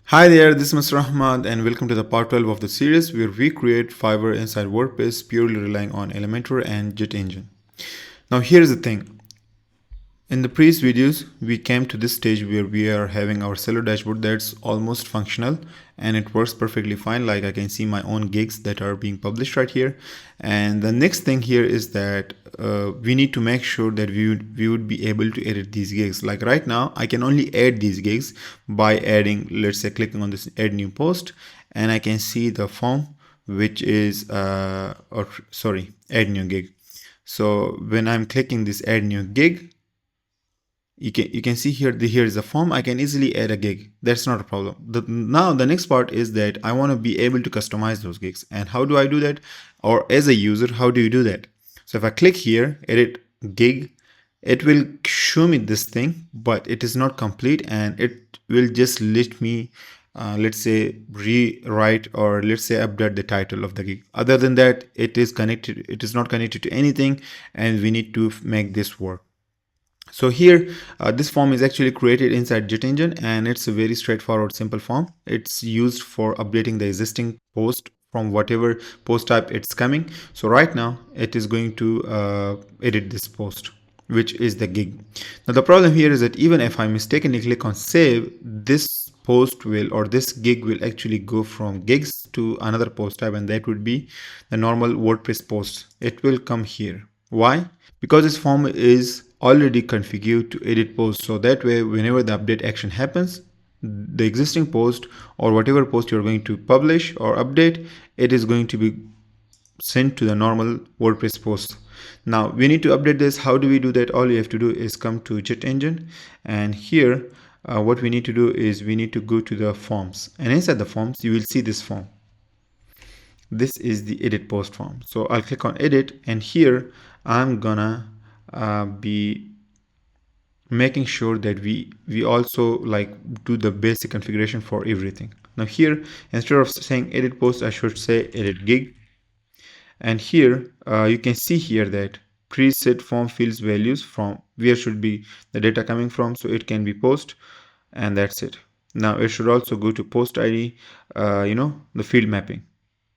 Hi there, this is Mr. Ahmad and welcome to the part 12 of the series where we create Fiverr inside WordPress purely relying on Elementor and JetEngine. Now here's the thing. In the previous videos, we came to this stage where we are having our seller dashboard that's almost functional and it works perfectly fine. Like I can see my own gigs that are being published right here. And the next thing here is that we need to make sure that we would be able to edit these gigs. Like right now, I can only add these gigs by adding, let's say, clicking on this add new post, and I can see the form, which is, add new gig. So when I'm clicking this add new gig, you can see here here is a form. I can easily add a gig. That's not a problem. Now the next part is that I want to be able to customize those gigs. And how do I do that? Or as a user, how do you do that? So if I click here, edit gig, it will show me this thing, but it is not complete and it will just let me let's say rewrite, or let's say update the title of the gig. Other than that, it is not connected to anything, and we need to make this work. So here, this form is actually created inside JetEngine, and it's a very straightforward, simple form. It's used for updating the existing post from whatever post type it's coming. So right now, it is going to edit this post, which is the gig. Now the problem here is that even if I mistakenly click on save, this post will, or this gig will actually go from gigs to another post type, and that would be the normal WordPress post. It will come here. Why? Because this form is already configured to edit posts, so that way whenever the update action happens, the existing post or whatever post you're going to publish or update, it is going to be sent to the normal WordPress post. Now we need to update this. How do we do that? All you have to do is come to JetEngine, and here what we need to do is we need to go to the forms, and inside the forms you will see this form. This is the edit post form. So I'll click on edit, and here I'm gonna be making sure that we also like do the basic configuration for everything. Now here, instead of saying edit post, I should say edit gig. And here you can see here that preset form fields values from where should be the data coming from, so it can be post, and that's it. Now it should also go to post ID, the field mapping,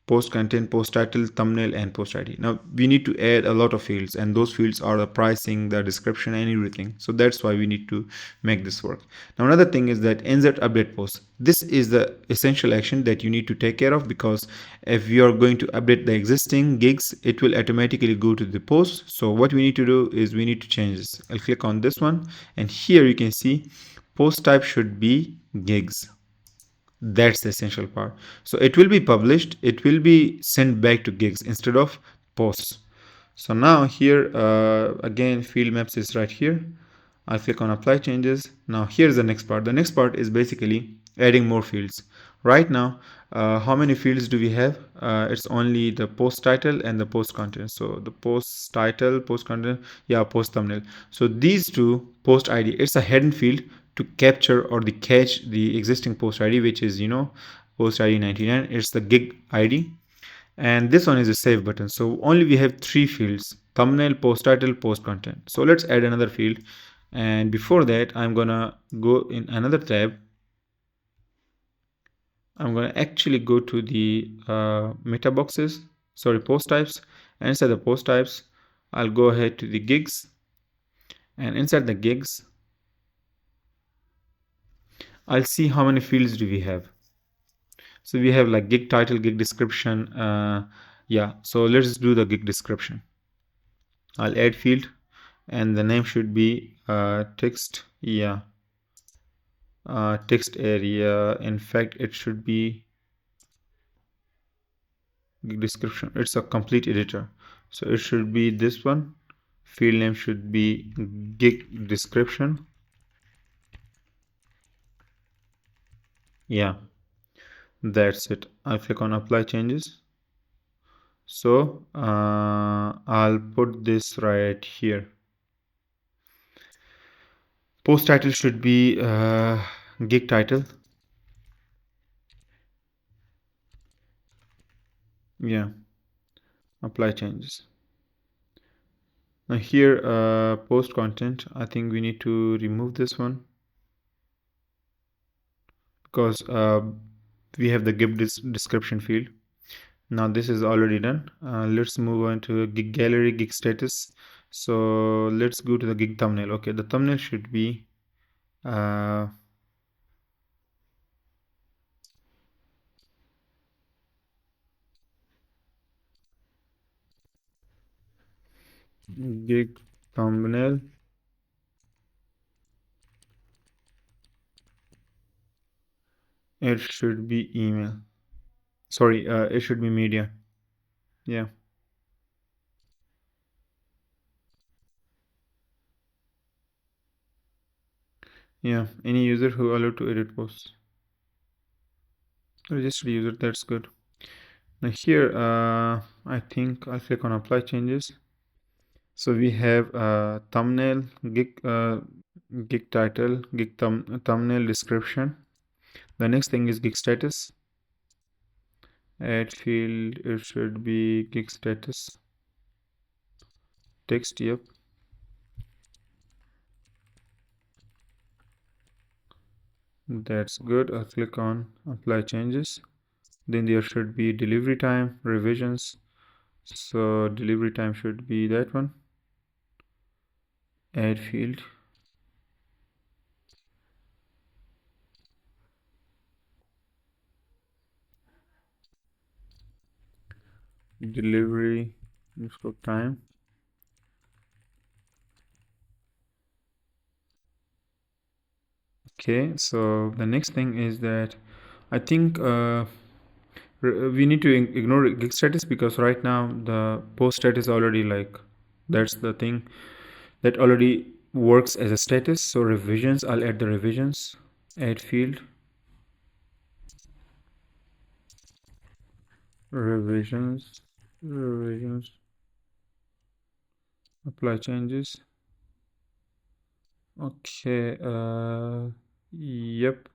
post content, post title, thumbnail, and post ID. Now we need to add a lot of fields, and those fields are the pricing, the description, and everything. So that's why we need to make this work. Now another thing is that insert update post. This is the essential action that you need to take care of, because if you are going to update the existing gigs, it will automatically go to the post. So what we need to do is we need to change this. I'll click on this one, and here you can see post type should be gigs. That's the essential part. So it will be published, it will be sent back to gigs instead of posts. So now here again, field maps is right here. I'll click on apply changes. Now here's the next part. The next part is basically adding more fields. Right now, how many fields do we have? It's only the post title and the post content. So the post title, post content, yeah, post thumbnail. So these two, post ID, it's a hidden field to capture or the catch the existing post ID, which is post ID 99. It's the gig ID, and this one is a save button. So only we have three fields: thumbnail, post title, post content. So let's add another field, and before that I'm gonna go in another tab. I'm gonna actually go to the meta boxes, sorry, post types, and inside the post types I'll go ahead to the gigs, and inside the gigs I'll see how many fields do we have. So we have like gig title, gig description. Yeah, so let's do the gig description. I'll add field, and the name should be text. Yeah, text area. In fact, it should be gig description. It's a complete editor, so it should be this one. Field name should be gig description. Yeah, that's it. I'll click on apply changes. So I'll put this right here. Post title should be gig title. Yeah, apply changes. Now here post content, I think we need to remove this one, because we have the gift description field. Now this is already done. Let's move on to gig gallery, gig status. So let's go to the gig thumbnail. Okay, the thumbnail should be uh, gig thumbnail. It should be email. Sorry, it should be media. Yeah. Yeah, any user who allowed to edit posts. Registered user, that's good. Now here, I think I'll click on apply changes. So we have thumbnail, gig title, thumbnail description. The next thing is gig status. Add field, it should be gig status. Text, yep. That's good. I'll click on apply changes. Then there should be delivery time, revisions. So delivery time should be that one. Add field. Delivery time. Okay, so the next thing is that I think we need to ignore gig status because right now the post status already like that's the thing that already works as a status. So revisions, I'll add the revisions. Add field. Revisions. Apply changes. Okay, yep.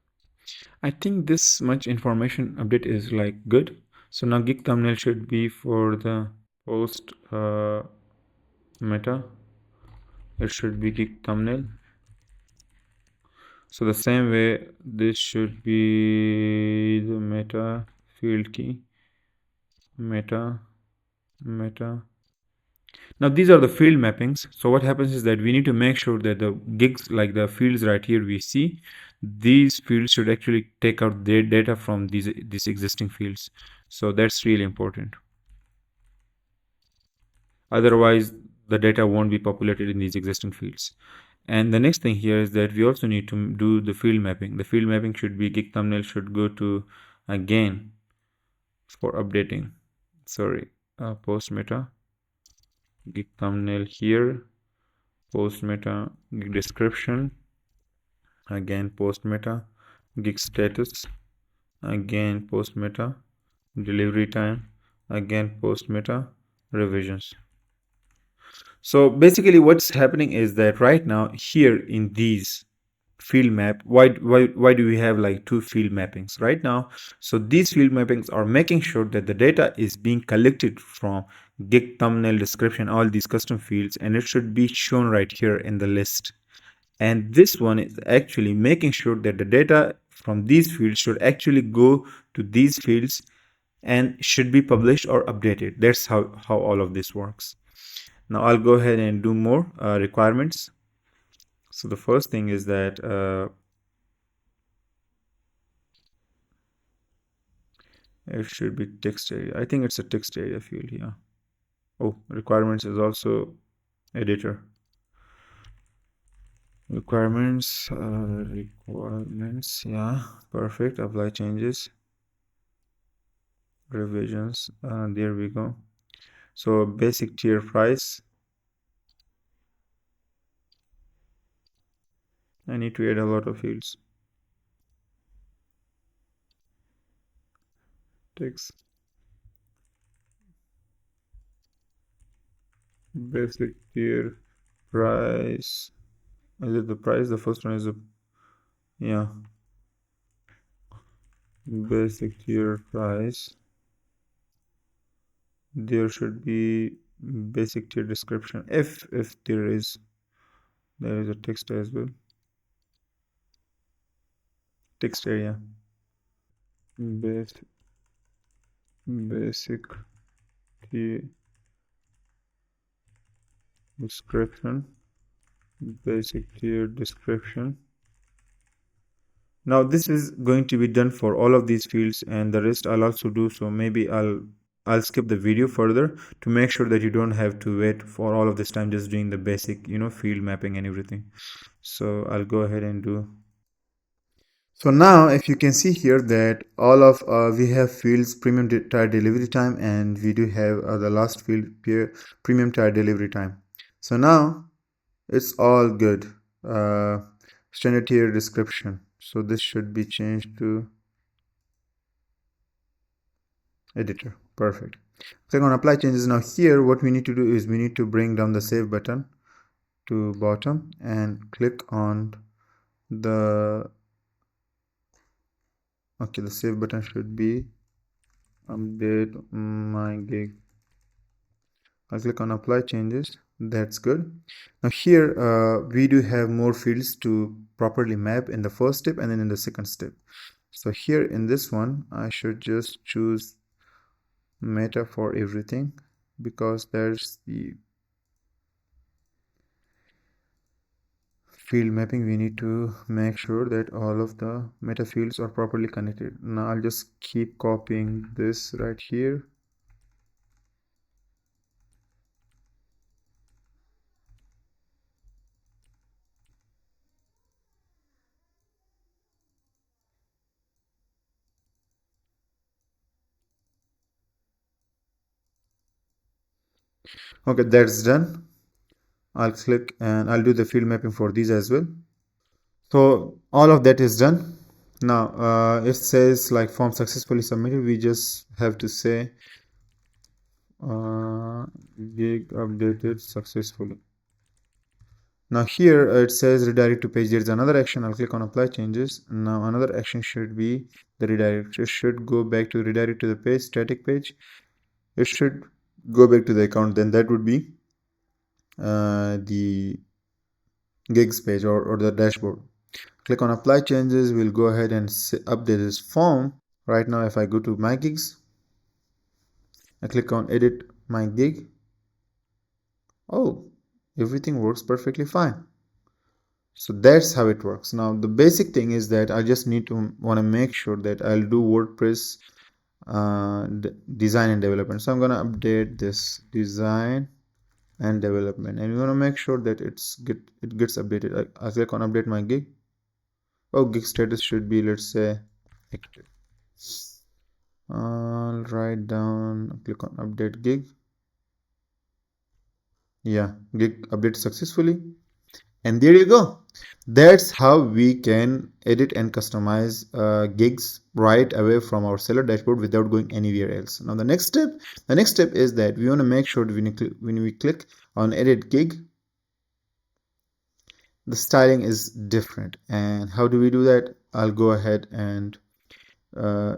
I think this much information update is like good. So now gig thumbnail should be for the post meta. It should be gig thumbnail. So the same way this should be the meta field key. Meta. Now these are the field mappings. So what happens is that we need to make sure that the gigs, like the fields right here we see, these fields should actually take out their data from these existing fields. So that's really important. Otherwise the data won't be populated in these existing fields. And the next thing here is that we also need to do the field mapping. The field mapping should be gig thumbnail should go to again for updating. Sorry, post meta. Gig thumbnail here, post meta, gig description, again post meta, gig status, again post meta, delivery time, again post meta, revisions. So basically what's happening is that right now here in these field map, why do we have like two field mappings right now? So these field mappings are making sure that the data is being collected from gig thumbnail description, all these custom fields, and it should be shown right here in the list. And this one is actually making sure that the data from these fields should actually go to these fields and should be published or updated. That's how all of this works. Now I'll go ahead and do more requirements. So the first thing is that it should be text area. I think it's a text area field here. Oh, requirements is also editor. Requirements, yeah, perfect. Apply changes, revisions, there we go. So basic tier price. I need to add a lot of fields. Text. Basic tier price. Is it the price? The first one is the, yeah. Basic tier price. There should be basic tier description if there is a text as well. Text area. basic basic key description, basic tier description. Now this is going to be done for all of these fields, and the rest I'll also do. So maybe I'll skip the video further to make sure that you don't have to wait for all of this time just doing the basic, field mapping and everything. So I'll go ahead and do. So now if you can see here that all of we have fields premium tire delivery time, and we do have the last field premium tire delivery time. So now it's all good. Standard tier description. So this should be changed to editor. Perfect. Click on apply changes. Now here what we need to do is we need to bring down the save button to bottom and click on the the save button should be update my gig. I'll click on apply changes. That's good. Now here we do have more fields to properly map in the first step and then in the second step. So here in this one I should just choose meta for everything, because there's the field mapping. We need to make sure that all of the meta fields are properly connected. Now I'll just keep copying this right here. Okay, that's done. I'll click and I'll do the field mapping for these as well. So all of that is done. Now it says like form successfully submitted. We just have to say gig updated successfully. Now here it says redirect to page. There's another action. I'll click on apply changes. Now another action should be the redirect. It should go back to redirect to the page, static page. It should go back to the account. Then that would be the gigs page or the dashboard. Click on apply changes. We'll go ahead and update this form. Right now if I go to my gigs, I click on edit my gig. Oh, everything works perfectly fine. So that's how it works. Now the basic thing is that I just need to want to make sure that I'll do WordPress design and development. So I'm going to update this design and development, and we want to make sure that it gets updated. I click on update my gig. Oh, gig status should be, let's say, active. I'll write down, click on update gig. Yeah, gig updated successfully. And there you go. That's how we can edit and customize gigs right away from our seller dashboard without going anywhere else. Now the next step is that we want to make sure that when we click on edit gig, the styling is different. And how do we do that? I'll go ahead and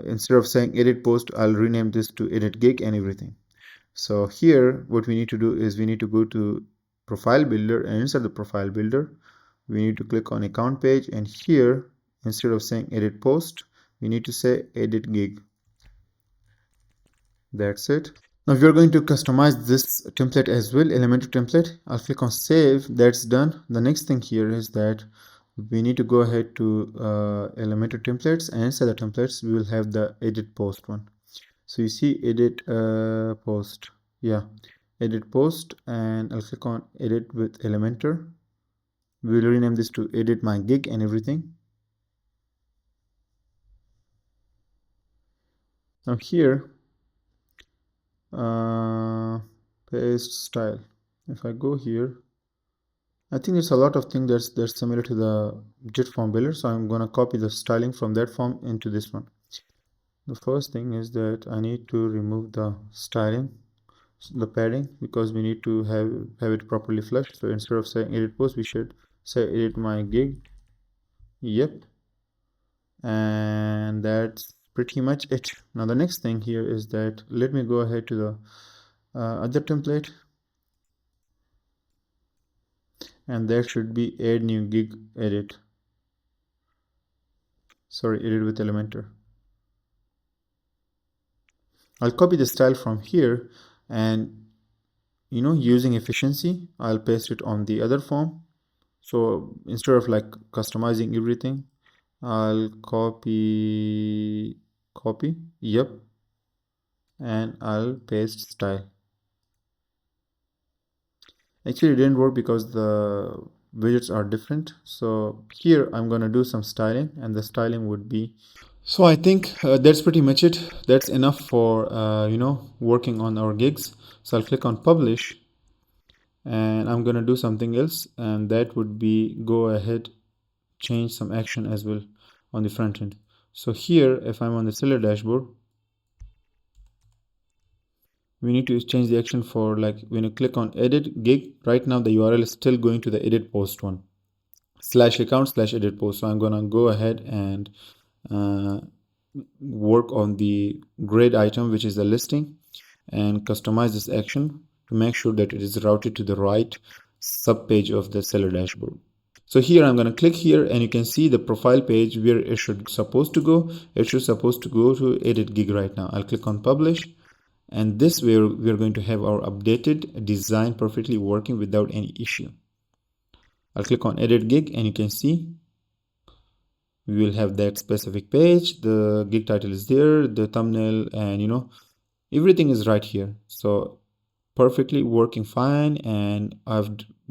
instead of saying edit post, I'll rename this to edit gig and everything. So here what we need to do is we need to go to profile builder, and inside the profile builder we need to click on account page, and here instead of saying edit post we need to say edit gig. That's it. Now we are going to customize this template as well, Elementor template. I'll click on save. That's done. The next thing here is that we need to go ahead to Elementor templates, and inside the templates we will have the edit post one. So you see edit post, yeah, edit post, and I'll click on edit with Elementor. We will rename this to edit my gig and everything. Now here paste style, if I go here, I think it's a lot of things that's similar to the jet form builder, so I'm gonna copy the styling from that form into this one. The first thing is that I need to remove the styling, the padding, because we need to have it properly flushed. So instead of saying edit post, we should say edit my gig. Yep, and that's pretty much it. Now the next thing here is that let me go ahead to the other template, and there should be add new gig edit. Sorry, edit with Elementor. I'll copy the style from here, and using efficiency, I'll paste it on the other form. So instead of like customizing everything, I'll copy, yep, and I'll paste style. Actually, it didn't work because the widgets are different. So here I'm gonna do some styling, and the styling would be. So I think that's pretty much it. That's enough for working on our gigs. So I'll click on publish, and I'm gonna do something else, and that would be go ahead, change some action as well on the front end. So here, if I'm on the seller dashboard, we need to change the action for, like, when you click on edit gig, right now the URL is still going to the edit post one, /account/edit post. So I'm gonna go ahead and work on the grade item, which is the listing, and customize this action to make sure that it is routed to the right sub page of the seller dashboard. So here I'm going to click here, and you can see the profile page where it should supposed to go. It should supposed to go to edit gig right now. I'll click on publish, and this way we're going to have our updated design perfectly working without any issue. I'll click on edit gig, and you can see we will have that specific page. The gig title is there, the thumbnail, and everything is right here. So perfectly working fine, and I've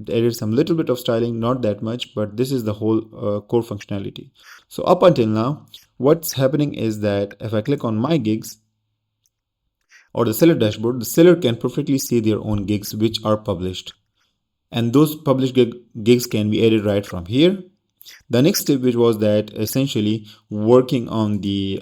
added some little bit of styling, not that much, but this is the whole core functionality. So up until now, what's happening is that if I click on my gigs or the seller dashboard, the seller can perfectly see their own gigs which are published, and those published gigs can be added right from here. The next step, which was that essentially working on the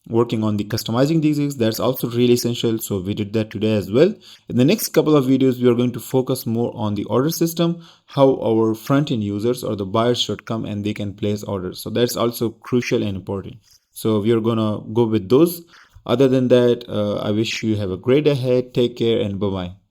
working on the customizing these gigs, that's also really essential. So we did that today as well. In the next couple of videos, we are going to focus more on the order system, how our front-end users or the buyers should come and they can place orders. So that's also crucial and important. So we are gonna go with those. Other than that, I wish you have a great day ahead. Take care and bye-bye.